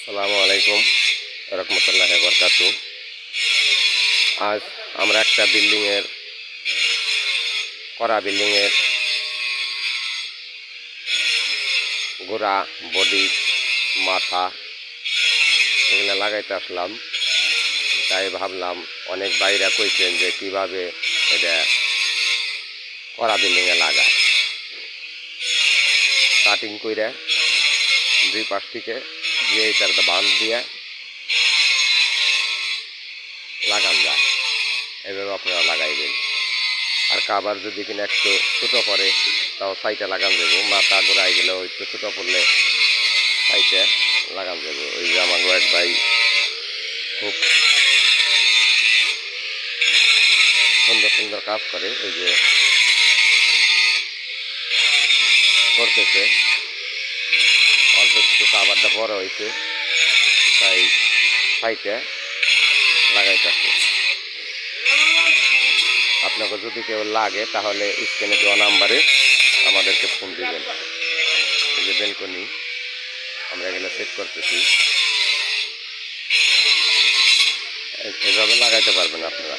আসসালামু আলাইকুম রহমতুল্লাহি বরকাতু। আজ আমরা একটা বিল্ডিংয়ের গোড়া, বডি, মাথা এগুলো লাগাইতে আসলাম। তাই ভাবলাম অনেক ভাইরা কইছেন যে কিভাবে এটা কড়া বিল্ডিংয়ে লাগায়। কাটিং কইরা দুই পাশ থেকে দিয়ে এটার বাঁধ দিয়ে লাগান যায়। এভাবে আপনারা লাগাইবেন। আর কাবার যদি কিনা একটু ছোটো পড়ে তাও সাইটে লাগান যাবো। মাথা গোড়ায় গেলেও একটু ছোটো পড়লে সাইটে লাগান যাবো। ওই যে আমার এক ভাই খুব সুন্দর সুন্দর কাজ করে, ওই যে করতেছে। অল্প একটু কাবারটা বড় হয়েছে তাই সাইটে লাগাইতেছে। আপনাকে যদি কেউ লাগে তাহলে স্ক্রিনে দেওয়া নাম্বারে আমাদেরকে ফোন দিবেন। এই যে বেলকনি আমরা এগুলো সেট করতেছি, এভাবে লাগাইতে পারবেন আপনারা।